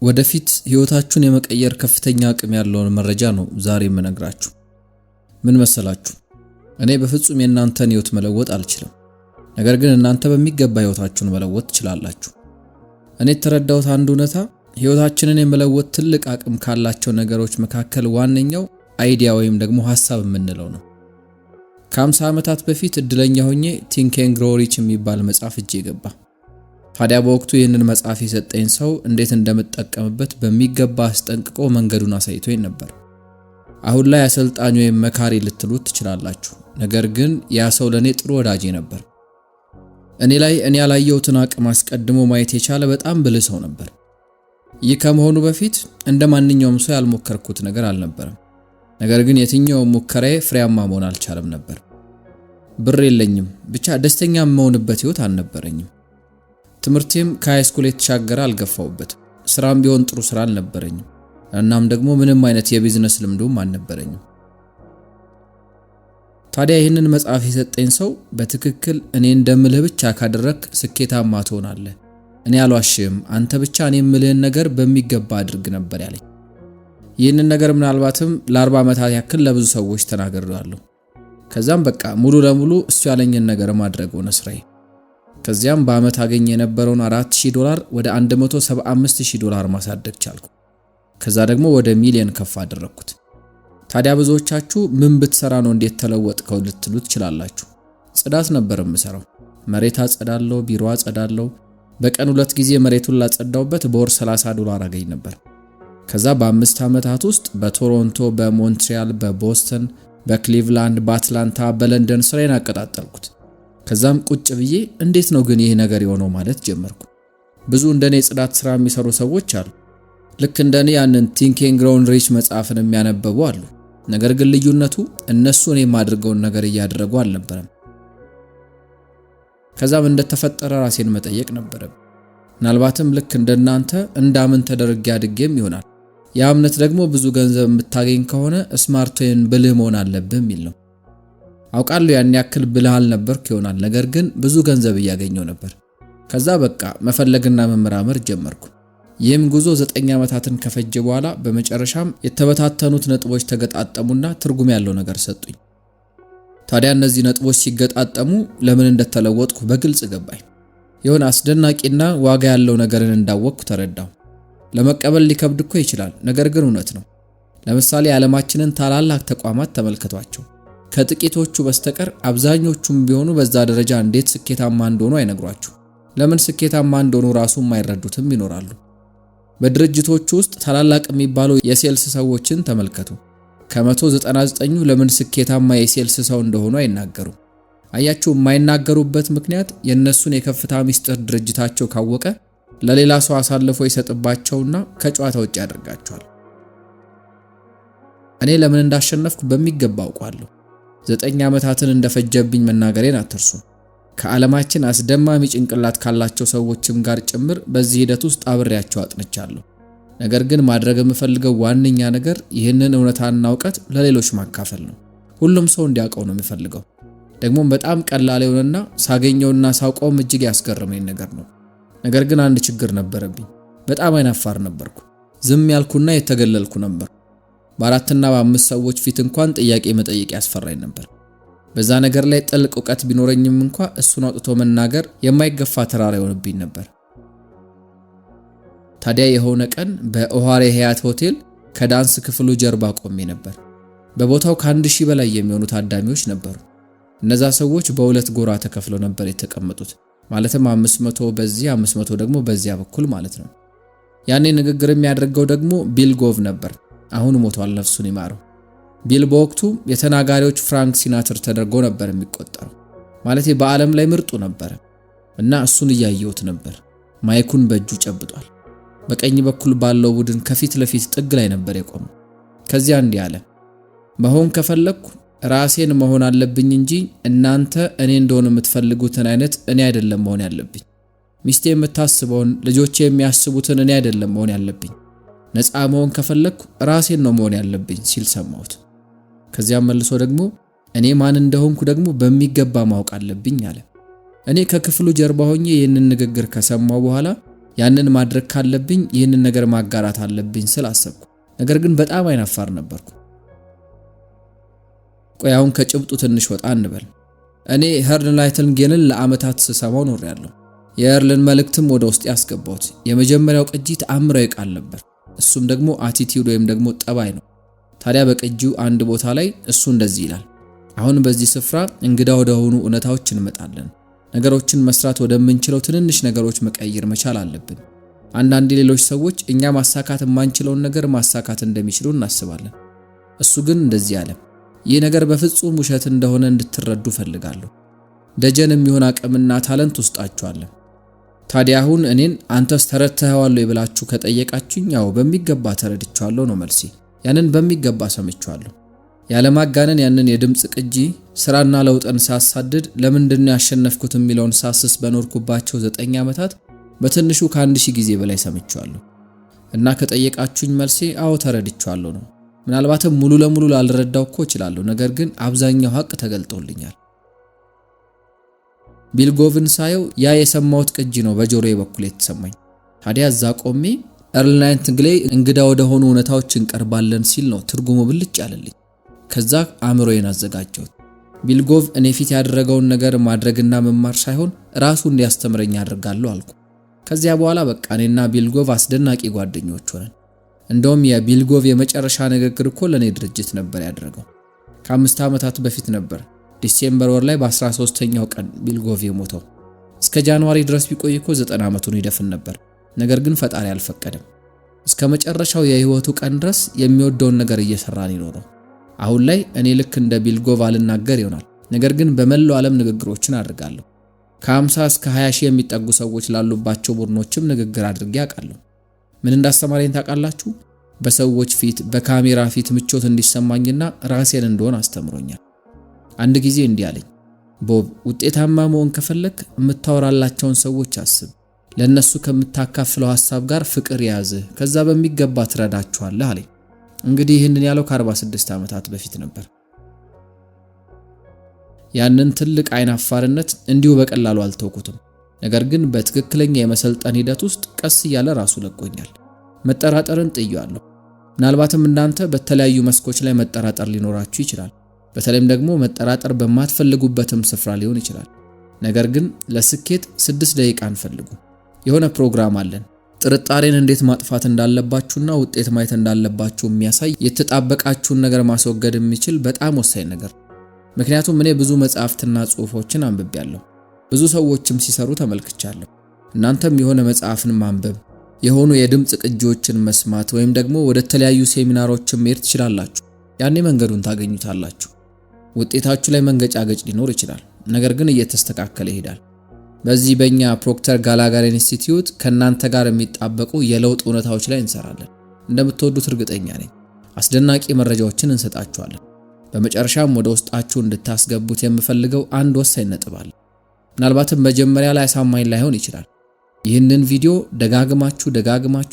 ወደፊት ህይወታችሁን የመቀየር ከፍተኛ አቅም ያለውን መረጃ ነው ዛሬ የምነግራችሁ። ምን መሰላችሁ? እኔ በፍጹም የእናንተን ህይወት መለወጥ አልችልም። ነገር ግን እናንተ በሚገባ ህይወታችሁን መለወጥ ትችላላችሁ። እኔ የተረዳሁት አንድ እውነታ ህይወታችንን የመለወጥ ትልቅ አቅም ካላቸው ነገሮች መካከል ዋነኛው አይዲያ ወይም ደግሞ ሐሳብ የምንለው ነው። ከ50 ዓመታት በፊት እድለኛ ሆኜ ቲንክ ኤንድ ግሮው ሪች የሚባል መጽሐፍ እጄ ገባ። ታዲያ በወቅቱ ይህንን መጽሐፍ የሰጠኝ ሰው እንዴት እንደምጠቀምበት በሚገባ አስጠንቅቆ መንገዱን አሳይቶኝ ነበር። አሁን ላይ አሰልጣኝ ወይም መካሪ ልትሉት ትችላላችሁ። ነገር ግን ያ ሰው ለኔ ጥሩ ወዳጄ ነበር። እኔ ያላየሁትን አቅም አስቀድሞ ማየት የቻለ በጣም ብልህ ሰው ነበር። ይህ ከመሆኑ በፊት እንደ ማንኛውም ሰው ያልሞከርኩት ነገር አልነበረም። ነገር ግን የትኛውም ሙከራዬ ፍሬያማ መሆን አልቻለም ነበር። ብር የለኝም፣ ብቻ ደስተኛ የምሆንበት ህይወት አልነበረኝም። ትምህርቴም ከሃይስኩል የተሻገረ አልገፋውበትም። ስራም ቢሆን ጥሩ ስራ አልነበረኝም። እናም ደግሞ ምንም አይነት የቢዝነስ ልምዱም አልነበረኝም። ታዲያ ይህንን መጽሐፍ የሰጠኝ ሰው በትክክል እኔ እንደምልህ ብቻ ካደረክ ስኬታማ ትሆናለህ፣ እኔ አልዋሽም፣ አንተ ብቻ እኔ የምልህን ነገር በሚገባ አድርግ ነበር ያለኝ። ይህንን ነገር ምናልባትም ለ40 ዓመታት ያክል ለብዙ ሰዎች ተናግሬያለሁ። ከዛም በቃ ሙሉ ለሙሉ እሱ ያለኝን ነገር ማድረግ ሆነ ስራዬ። ከዚያም በአመት አገኘ የነበረውን $4000 ወደ $175000 ማሳደግ ቻልኩ። ከዛ ደግሞ ወደ ሚሊዮን ከፍ አደረኩት። ታዲያ ብዙዎቻችሁ ምን ብትሰራ ነው እንዴት ተለወጥከው ልትሉ ትችላላችሁ። ጽዳት ነበር የምሰራው። መሬት አጸዳለሁ፣ ቢሮ አጸዳለሁ። በቀን 2 ጊዜ መሬቱን ላጸዳውበት በወር $30 አገኝ ነበር። ከዛ በ5 ዓመታት ውስጥ በቶሮንቶ፣ በሞንትሪያል፣ በቦስተን፣ በክሊቭላንድ፣ በአትላንታ፣ በለንደን ስራዬን አቀጣጠልኩት። ከዛም ቁጭ ብዬ እንዴት ነው ግን ይሄ ነገር የሆነው ማለት ጀመርኩ። ብዙ እንደኔ ጽዳት ስራ የሚሰሩ ሰዎች አሉ። ልክ እንደኔ ያንን ቲንክ ኤንድ ግሮው ሪች መጽሐፍን የሚያነበቡ አሉ። ነገር ግን ልዩነቱ እነሱ እኔ የማድርገውን ነገር እያደረጉ አልነበረም። ከዛም እንደተፈጠረ ራሴን መጠየቅ ነበረብኝ። ምናልባትም ልክ እንደናንተ እንዳምን ተደርጌ አድጌም ይሆናል። ያ እምነት ደግሞ ብዙ ገንዘብ የምታገኝ ከሆነ ስማርት ወይም ብልህ መሆን አለብህ የሚል ነው። አውቃለሁ ያን ያክል ብልህ አልነበርኩ ይሆናል። ነገር ግን ብዙ ገንዘብ እያገኘው ነበር። ከዛ በቃ መፈለግና መመራመር ጀመርኩ። ይህም ጉዞ 9 ዓመታትን ከፈጀ በኋላ በመጨረሻም የተበታተኑት ነጥቦች ተገጣጠሙና ትርጉም ያለው ነገር ሰጡኝ። ታዲያ እነዚህ ነጥቦች ሲገጣጠሙ ለምን እንደተለወጥኩ በግልጽ ገባኝ። የሆነ አስደናቂና ዋጋ ያለው ነገርን እንዳወቅኩ ተረዳሁ። ለመቀበል ሊከብድ እኮ ይችላል፣ ነገር ግን እውነት ነው። ለምሳሌ ዓለማችንን ታላላቅ ተቋማት ተመልከቷቸው። ከጥቂቶቹ በስተቀር አብዛኞቹም ቢሆኑ በዛ ደረጃ እንዴት ስኬታማ እንደሆኑ አይነግሯችሁ። ለምን ስኬታማ እንደሆኑ ራሱ የማይረዱትም ይኖራሉ። በድርጅቶቹ ውስጥ ታላላቅ የሚባሉ የሴልስ ሰዎችን ተመልከቱ። ከ199ኙ ለምን ስኬታማ የሴልስ ሰው እንደሆኑ አይናገሩ። አያችሁ፣ የማይናገሩበት ምክንያት የነሱን የከፍታ ሚስጥር ድርጅታቸው ካወቀ ለሌላ ሰው አሳልፎ ይሰጥባቸውና ከጨዋታ ውጭ ያደርጋቸዋል። እኔ ለምን እንዳሸነፍኩ በሚገባ አውቃለሁ። 9 ዓመታትን እንደፈጀብኝ መናገሬን አትርሱ። ከዓለማችን አስደማሚ ጭንቅላት ካላቸው ሰዎችም ጋር ጭምር በዚህ ሂደት ውስጥ አብሬያቸው አጥንቻለሁ። ነገር ግን ማድረግ የምፈልገው ዋነኛ ነገር ይህንን እውነታና ዕውቀት ለሌሎች ማካፈል ነው። ሁሉም ሰው እንዲያውቀው ነው የምፈልገው። ደግሞ በጣም ቀላል የሆነና ሳገኘውና ሳውቀውም እጅግ ያስገረመኝ ነገር ነው። ነገር ግን አንድ ችግር ነበረብኝ። በጣም አይናፋር ነበርኩ። ዝም ያልኩና የተገለልኩ ነበር። በ4 እና በ5 ሰዎች ፊት እንኳን ጥያቄ መጠየቅ ያስፈራኝ ነበር። በዛ ነገር ላይ ጥልቅ ዕውቀት ቢኖረኝም እንኳን እሱን አውጥቶ መናገር የማይገፋ ተራራ ይሆንብኝ ነበር። ታዲያ የሆነ ቀን በኦሃሬ ሀያት ሆቴል ከዳንስ ክፍሉ ጀርባ ቆሜ ነበር። በቦታው ከ1000 በላይ የሚሆኑ ታዳሚዎች ነበሩ። እነዛ ሰዎች በሁለት ጎራ ተከፍለው ነበር የተቀመጡት። ማለትም 500 በዚህ 500 ደግሞ በዚያ በኩል ማለት ነው። ያኔ ንግግር የሚያደርገው ደግሞ ቢል ጎቭ ነበር። አሁን ሞቷል፣ ነፍሱን ይማረው። ቢል በወቅቱ የተናጋሪዎች ፍራንክ ሲናትር ተደርጎ ነበር የሚቆጠረው። ማለት በዓለም ላይ ምርጡ ነበር እና እሱን እያየሁት ነበር። ማይኩን በእጁ ጨብጧል። በቀኝ በኩል ባለው ቡድን ከፊት ለፊት ጥግ ላይ ነበር የቆመው። ከዚያ እንዲህ አለ፣ መሆን ከፈለኩ ራሴን መሆን አለብኝ እንጂ እናንተ እኔ እንደሆነ የምትፈልጉትን አይነት እኔ አይደለም መሆን ያለብኝ። ሚስቴ የምታስበውን፣ ልጆቼ የሚያስቡትን እኔ አይደለም መሆን ያለብኝ። ነፃ መሆን ከፈለኩ ራሴን ነው መሆን ያለብኝ ሲል ሰማሁት። ከዚያም መልሶ ደግሞ እኔ ማን እንደሆንኩ ደግሞ በሚገባ ማወቅ አለብኝ አለ። እኔ ከክፍሉ ጀርባ ሆኜ ይህንን ንግግር ከሰማው በኋላ ያንን ማድረግ ካለብኝ ይህንን ነገር ማጋራት አለብኝ ስላሰብኩ፣ ነገር ግን በጣም አይናፋር ነበርኩ። ቆይ አሁን ከጭብጡ ትንሽ ወጣ እንበል። እኔ ኤርል ናይቲንጌልን ለዓመታት ስሰማው ኖሬያለሁ። የኤርልን መልእክትም ወደ ውስጥ ያስገባሁት የመጀመሪያው ቅጂ ተአምራዊ ቃል ነበር። እሱም ደግሞ አቲቲዩድ ወይም ደግሞ ጠባይ ነው። ታዲያ በቅጂው አንድ ቦታ ላይ እሱ እንደዚህ ይላል፣ አሁን በዚህ ስፍራ እንግዳ ወደ ሆኑ እውነታዎች እንመጣለን። ነገሮችን መስራት ወደምንችለው ትንንሽ ነገሮች መቀየር መቻል አለብን። አንዳንድ ሌሎች ሰዎች እኛ ማሳካት የማንችለውን ነገር ማሳካት እንደሚችሉ እናስባለን። እሱ ግን እንደዚህ አለ፣ ይህ ነገር በፍጹም ውሸት እንደሆነ እንድትረዱ ፈልጋለሁ። ደጀን የሚሆን አቅምና ታለንት ውስጣችሁ አለ። ታዲያ አሁን እኔን አንተስ ተረድተኸዋል ብላችሁ ከጠየቃችሁኝ ያው በሚገባ ተረድቻለሁ ነው መልሴ። ያንን በሚገባ ሰምቻለሁ። ያለማጋነን ያንን የድምጽ ቅጂ ስራና ለውጥን ሳሳድድ ለምንድነው ያሸነፍኩት የሚለውን ሳስስ በኖርኩባቸው 9 ዓመታት በትንሹ ከ1000 ጊዜ በላይ ሰምቻለሁ። እና ከጠየቃችሁኝ መልሴ አዎ ተረድቻለሁ ነው። ምናልባትም ሙሉ ለሙሉ ላልረዳው እኮ እችላለሁ፣ ነገር ግን አብዛኛው ሀቅ ተገልጦልኛል። ቢልጎቭን ሳየው ያ የሰማሁት ቅጂ ነው በጆሮዬ በኩል የተሰማኝ። ታዲያ እዛ ቆሜ ኤርል ናይቲንጌል እንግዳ ወደ ሆኑ እውነታዎች እንቀርባለን ሲል ነው ትርጉሙ ብልጭ ያለልኝ። ከዛ አእምሮዬን አዘጋጀሁት። ቢልጎቭ እኔ ፊት ያደረገውን ነገር ማድረግና መማር ሳይሆን ራሱ እንዲያስተምረኝ አድርጋለሁ አልኩ። ከዚያ በኋላ በቃ እኔና ቢልጎቭ አስደናቂ ጓደኞች ሆነን። እንደውም የቢልጎቭ የመጨረሻ ንግግር እኮ ለኔ ድርጅት ነበር ያደረገው። ከ5 ዓመታት በፊት ነበር ዲሴምበር ወር ላይ በ13ኛው ቀን ቢልጎቭ የሞተው። እስከ ጃንዋሪ ድረስ ቢቆይ እኮ 90 ዓመቱን ይደፍን ነበር። ነገር ግን ፈጣሪ አልፈቀደም። እስከ መጨረሻው የህይወቱ ቀን ድረስ የሚወደውን ነገር እየሰራን ይኖረው። አሁን ላይ እኔ ልክ እንደ ቢልጎቭ አልናገር ይሆናል፣ ነገር ግን በመላው ዓለም ንግግሮችን አድርጋለሁ። ከ50 እስከ 20 ሺህ የሚጠጉ ሰዎች ላሉባቸው ቡድኖችም ንግግር አድርጌ አውቃለሁ። ምን እንዳስተማረኝ ታውቃላችሁ? በሰዎች ፊት በካሜራ ፊት ምቾት እንዲሰማኝና ራሴን እንደሆነ አስተምሮኛል። አንድ ጊዜ እንዲህ አለኝ፣ ቦብ ውጤታማ መሆን ከፈለክ የምታወራላቸውን ሰዎች አስብ። ለነሱ ከምታካፍለው ሐሳብ ጋር ፍቅር ያዝ፣ ከዛ በሚገባ ትረዳቸዋለህ አለኝ። እንግዲህ ይህንን ያለው ከ46 ዓመታት በፊት ነበር። ያንን ትልቅ አይናፋርነት እንዲሁ በቀላሉ አልተውኩትም። ነገር ግን በትክክለኛ የመሰልጠን ሂደት ውስጥ ቀስ እያለ ራሱ ለቆኛል። መጠራጠርን ጥያለሁ። ምናልባትም እናንተ በተለያዩ መስኮች ላይ መጠራጠር ሊኖራችሁ ይችላል። በተለይም ደግሞ መጠራጠር በማትፈልጉበትም ስፍራ ሊሆን ይችላል። ነገር ግን ለስኬት 6 ደቂቃን ፈልጉ። የሆነ ፕሮግራም አለን። ጥርጣሬን እንዴት ማጥፋት እንዳለባችሁና ውጤት ማየት እንዳለባችሁ የሚያሳይ የተጣበቃችሁን ነገር ማስወገድ የሚችል በጣም ወሳኝ ነገር። ምክንያቱም እኔ ብዙ መጽሐፍትና ጽሑፎችን አንብቤያለሁ። ብዙ ሰዎችም ሲሰሩ ተመልክቻለሁ። እናንተም የሆነ መጽሐፍን ማንበብ፣ የሆኑ የድምጽ ቅጂዎችን መስማት ወይም ደግሞ ወደ ተለያዩ ሴሚናሮችን መሄድ ትችላላችሁ። ያኔ መንገዱን ታገኙታላችሁ። ውጤታችሁ ላይ መንገጫገጭ ሊኖር ይችላል፣ ነገር ግን እየተስተካከለ ይሄዳል። በዚህ በእኛ ፕሮክተር ጋላጋር ኢንስቲትዩት ከናንተ ጋር የሚጣበቁ የለውጥ እውነታዎች ላይ እንሰራለን። እንደምትወዱት እርግጠኛ ነኝ። አስደናቂ መረጃዎችን እንሰጣችኋለን። በመጨረሻም ወደ ውስጣችሁ እንድታስገቡት የምፈልገው አንድ ወሳኝ ነጥብ አለ። ምናልባትም መጀመሪያ ላይ አሳማኝ ላይሆን ይችላል። ይህንን ቪዲዮ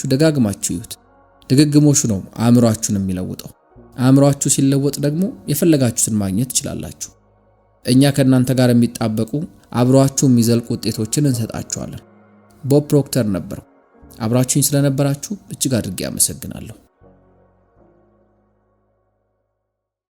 ደጋግማችሁ ይዩት። ድግግሞሹ ነው አእምሯችሁን የሚለውጠው። አእምሯችሁ ሲለወጥ ደግሞ የፈለጋችሁትን ማግኘት ትችላላችሁ። እኛ ከናንተ ጋር የሚጣበቁ አብሯችሁ የሚዘልቁ ውጤቶችን እንሰጣችኋለን። ቦብ ፕሮክተር ነበር። አብራችሁኝ ስለነበራችሁ እጅግ አድርጌ አመሰግናለሁ።